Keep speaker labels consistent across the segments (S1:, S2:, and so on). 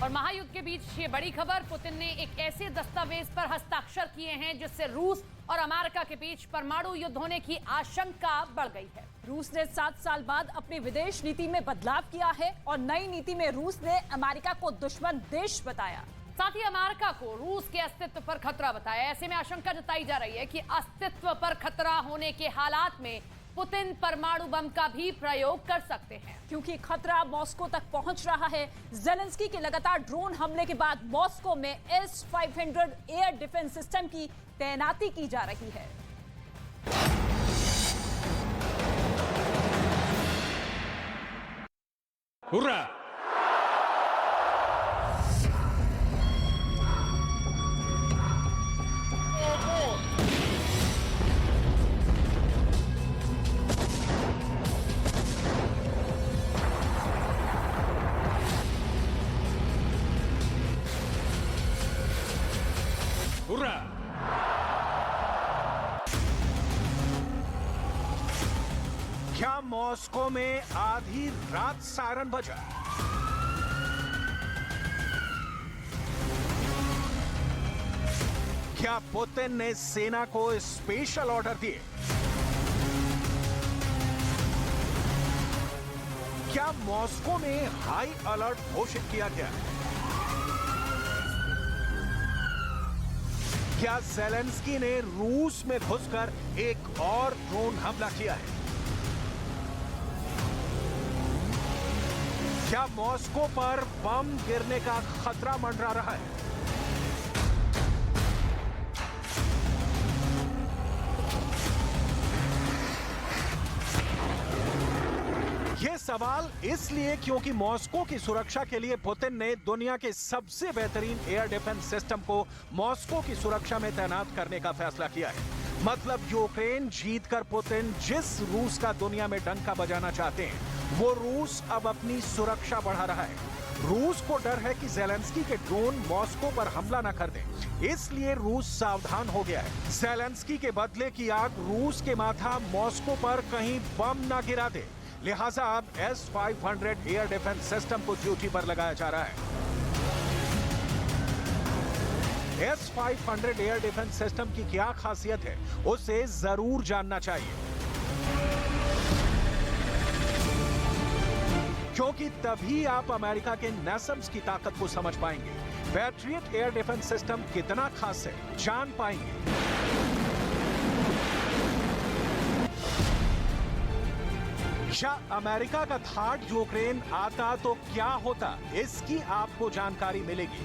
S1: और महायुद्ध के बीच ये बड़ी खबर, पुतिन ने एक ऐसे दस्तावेज पर हस्ताक्षर किए हैं जिससे रूस और अमेरिका के बीच परमाणु युद्ध होने की आशंका बढ़ गई है।
S2: रूस ने 7 साल बाद अपनी विदेश नीति में बदलाव किया है और नई नीति में रूस ने अमेरिका को दुश्मन देश बताया।
S1: साथ ही अमेरिका को रूस के अस्तित्व पर खतरा बताया। ऐसे में आशंका जताई जा रही है कि अस्तित्व पर खतरा होने के हालात में पुतिन परमाणु बम का भी प्रयोग कर सकते हैं,
S2: क्योंकि खतरा मॉस्को तक पहुंच रहा है। जेलेंस्की के लगातार ड्रोन हमले के बाद मॉस्को में S-500 एयर डिफेंस सिस्टम की तैनाती की जा रही है।
S3: हुर्रा! हुर्रा!
S4: क्या मॉस्को में आधी रात सायरन बजा? क्या पुतिन ने सेना को स्पेशल ऑर्डर दिए? क्या मॉस्को में हाई अलर्ट घोषित किया गया? क्या ज़ेलेंस्की ने रूस में घुसकर एक और ड्रोन हमला किया है? क्या मॉस्को पर बम गिरने का खतरा मंडरा रहा है? ये सवाल इसलिए क्योंकि मॉस्को की सुरक्षा के लिए पुतिन ने दुनिया के सबसे बेहतरीन एयर डिफेंस सिस्टम को मॉस्को की सुरक्षा में तैनात करने का फैसला किया है। मतलब यूक्रेन जीतकर पुतिन जिस रूस का दुनिया में डंका बजाना चाहते हैं, वो रूस अब अपनी सुरक्षा बढ़ा रहा है। रूस को डर है कि ज़ेलेंस्की के ड्रोन मॉस्को पर हमला न कर दें, इसलिए रूस सावधान हो गया है। ज़ेलेंस्की के बदले की आग रूस के माथा मॉस्को पर कहीं बम न गिरा दे, लिहाजा अब S-500 एयर डिफेंस सिस्टम को ड्यूटी पर लगाया जा रहा है। S-500 एयर डिफेंस सिस्टम की क्या खासियत है, उसे जरूर जानना चाहिए, क्योंकि तभी आप अमेरिका के NASAMS की ताकत को समझ पाएंगे। पैट्रियट एयर डिफेंस सिस्टम कितना खास है, जान पाएंगे। क्या अमेरिका का थार्ड यूक्रेन आता तो क्या होता, इसकी आपको जानकारी मिलेगी।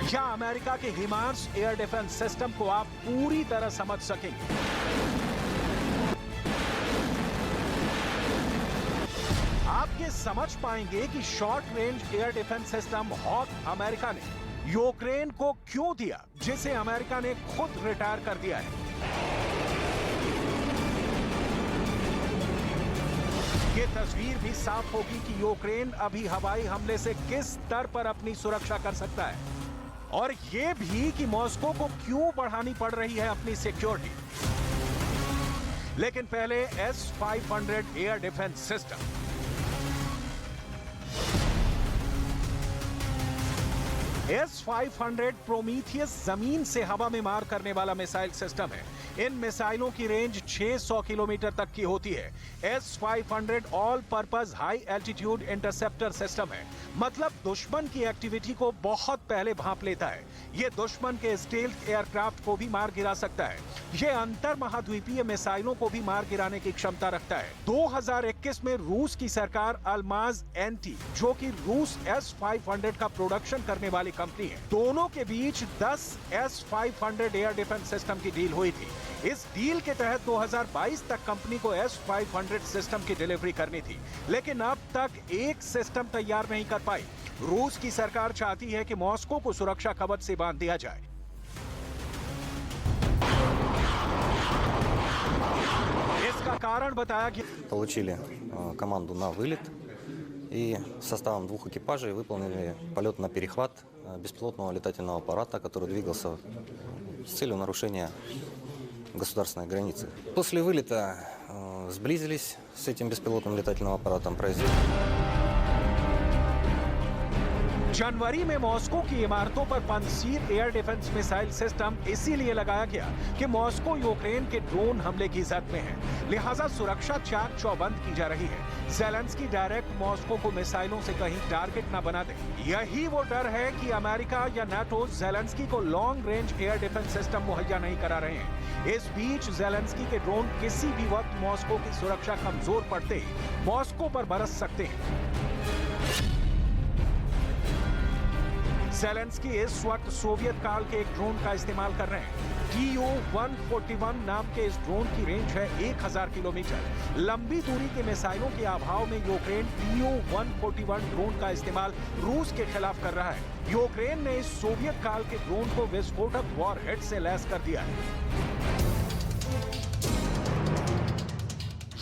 S4: क्या अमेरिका के हिमार्स एयर डिफेंस सिस्टम को आप पूरी तरह समझ सकेंगे। आप ये समझ पाएंगे कि short range air defence system Hawk America ने यूक्रेन को क्यों दिया, जिसे अमेरिका ने खुद रिटायर कर दिया है। ये तस्वीर भी साफ होगी कि यूक्रेन अभी हवाई हमले से किस स्तर पर अपनी सुरक्षा कर सकता है, और ये भी कि मॉस्को को क्यों बढ़ानी पड़ रही है अपनी सिक्योरिटी। लेकिन पहले S-500 air defence system. S-500 Prometheus जमीन से हवा में मार करने वाला मिसाइल सिस्टम है। इन मिसाइलों की रेंज 600 किलोमीटर तक की होती है। S-500 all purpose high altitude interceptor system है, मतलब दुश्मन की एक्टिविटी को बहुत पहले भांप लेता है। ये दुश्मन के स्टेल्थ एयरक्राफ्ट को भी मार गिरा सकता है। ये अंतर महाद्वीपीय मिसाइलों को भी मार गिराने की क्षमता रखता है। 2021 में रूस की सरकार अल्माज एंटी, जो कि रूस S-500 का प्रोडक्शन करने वाली कंपनी है, दोनों के बीच 10 S-500 एयर डिफेंस सिस्टम की डील हुई थी। इस डील के तहत 2022 तक कंपनी को S-500 सिस्टम की डिलीवरी करनी थी, लेकिन अब तक एक सिस्टम तैयार नहीं कर पाई। रूस की सरकार चाहती है कि मॉस्को को सुरक्षा कवच से बांध दिया जाए। इसका कारण बताया कि
S5: получили команду на вылет и составом 2 экипажей выполнили полет на перехват беспилотного летательного аппарата, который двигался с целью нарушения государственной границы. После вылета сблизились с этим беспилотным летательным аппаратом, произвели.
S4: जनवरी में मॉस्को की इमारतों पर पनसीर एयर डिफेंस मिसाइल सिस्टम इसीलिए लगाया गया कि मॉस्को यूक्रेन के ड्रोन हमले की जद में है, लिहाजा सुरक्षा चाक चौबंद की जा रही है। ज़ेलेंस्की डायरेक्ट मॉस्को को मिसाइलों से कहीं टारगेट न बना दे। यही वो डर है कि अमेरिका या नाटो ज़ेलेंस्की को long range air defence system मुहैया नहीं करा रहे हैं। इस बीच ज़ेलेंस्की के ड्रोन किसी भी वक्त मॉस्को की सुरक्षा कमजोर पड़ते ही मॉस्को पर बरस सकते हैं। ज़ेलेंस्की इस वक्त सोवियत काल के एक ड्रोन का इस्तेमाल कर रहे हैं। Tu-141 नाम के इस ड्रोन की रेंज है 1000 किलोमीटर। लंबी दूरी के मिसाइलों के अभाव में यूक्रेन Tu-141 ड्रोन का इस्तेमाल रूस के खिलाफ कर रहा है। यूक्रेन ने इस सोवियत काल के ड्रोन को विस्फोटक वॉरहेड से लैस कर दिया है।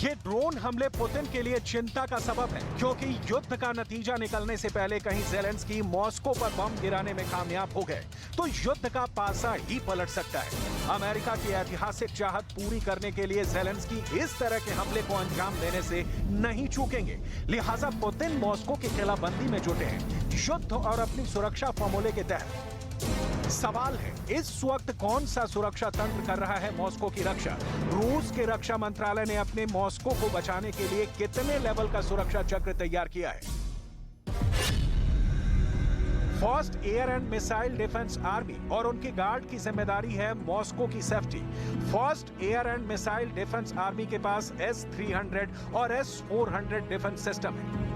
S4: ये ड्रोन हमले पुतिन के लिए चिंता का सबब है, क्योंकि युद्ध का नतीजा निकलने से पहले कहीं ज़ेलेंस्की मॉस्को पर बम गिराने में कामयाब हो गए तो युद्ध का पासा ही पलट सकता है। अमेरिका की ऐतिहासिक चाहत पूरी करने के लिए ज़ेलेंस्की इस तरह के हमले को अंजाम देने से नहीं चूकेंगे, लिहाजा पुतिन मॉस्को की किलाबंदी में जुटे हैं, युद्ध और अपनी सुरक्षा फॉर्मूले के तहत। सवाल है, इस वक्त कौन सा सुरक्षा तंत्र कर रहा है मॉस्को की रक्षा? रूस के रक्षा मंत्रालय ने अपने मॉस्को को बचाने के लिए कितने लेवल का सुरक्षा चक्र तैयार किया है? First air and missile defence army और उनके गार्ड की जिम्मेदारी है मॉस्को की safety. First air and missile defence army के पास S-300 और S-400 डिफेंस सिस्टम है।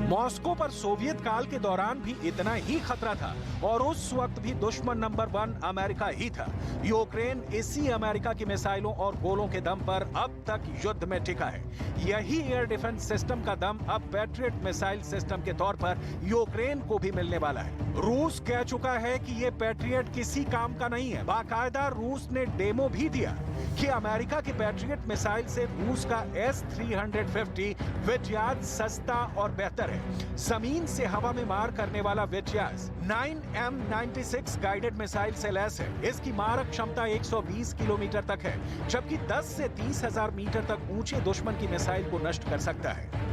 S4: मॉस्को पर सोवियत काल के दौरान भी इतना ही खतरा था और उस वक्त भी दुश्मन नंबर 1 अमेरिका ही था। यूक्रेन इसी अमेरिका की मिसाइलों और गोलों के दम पर अब तक युद्ध में टिका है। यही एयर डिफेंस सिस्टम का दम अब पैट्रियट मिसाइल सिस्टम के तौर पर यूक्रेन को भी मिलने वाला है। रूस कह चुका है कि ये पैट्रियट किसी काम का नहीं है। बाकायदा रूस ने डेमो भी दिया कि अमेरिका के पैट्रियट मिसाइल से रूस का S-350 विजयाज सस्ता और बेहतर है। जमीन से हवा में मार करने वाला विजयाज 9M96 गाइडेड मिसाइल से लैस है। इसकी मारक क्षमता 120 किलोमीटर तक है, जबकि 10 से 30,000 मीटर तक ऊंचे दुश्मन की मिसाइल को नष्ट कर सकता है।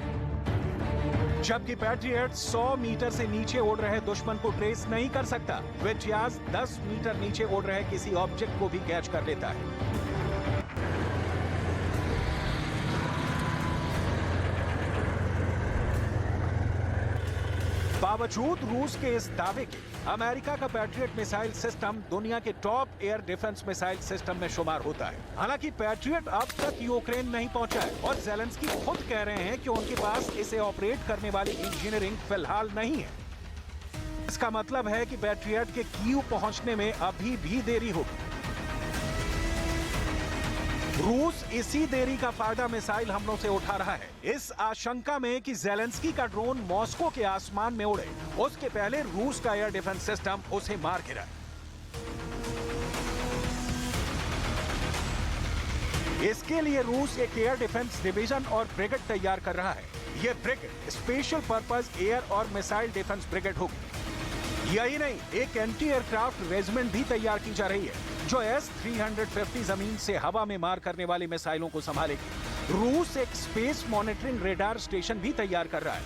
S4: जबकि पैट्रियट 100 मीटर से नीचे उड़ रहे दुश्मन को ट्रेस नहीं कर सकता। विजयाज 10 मीटर नीचे उड़ रहे किसी ऑब्जेक्ट को भी कैच कर लेता है। बावजूद रूस के इस दावे के, अमेरिका का पैट्रियट मिसाइल सिस्टम दुनिया के top air defence missile system में शुमार होता है। हालांकि पैट्रियट अब तक यूक्रेन नहीं पहुंचा है और ज़ेलेंस्की खुद कह रहे हैं कि उनके पास इसे ऑपरेट करने वाली इंजीनियरिंग फिलहाल नहीं है। इसका मतलब है कि पैट्रियट के कीव पहुंचने में अभी भी देरी होगी। रूस इसी देरी का फायदा मिसाइल हमलों से उठा रहा है, इस आशंका में कि ज़ेलेंस्की का ड्रोन मॉस्को के आसमान में उड़े उसके पहले रूस का एयर डिफेंस सिस्टम उसे मार गिराए। इसके लिए रूस एक एयर डिफेंस डिवीजन और ब्रिगेड तैयार कर रहा है। यह ब्रिगेड स्पेशल पर्पस एयर और मिसाइल डिफेंस ब्रिगेड होगी। यही नहीं, एक एंटी एयरक्राफ्ट रेजिमेंट भी तैयार की जा रही है जो S-350 जमीन से हवा में मार करने वाली मिसाइलों को संभालेगी। रूस एक स्पेस मॉनिटरिंग रेडार स्टेशन भी तैयार कर रहा है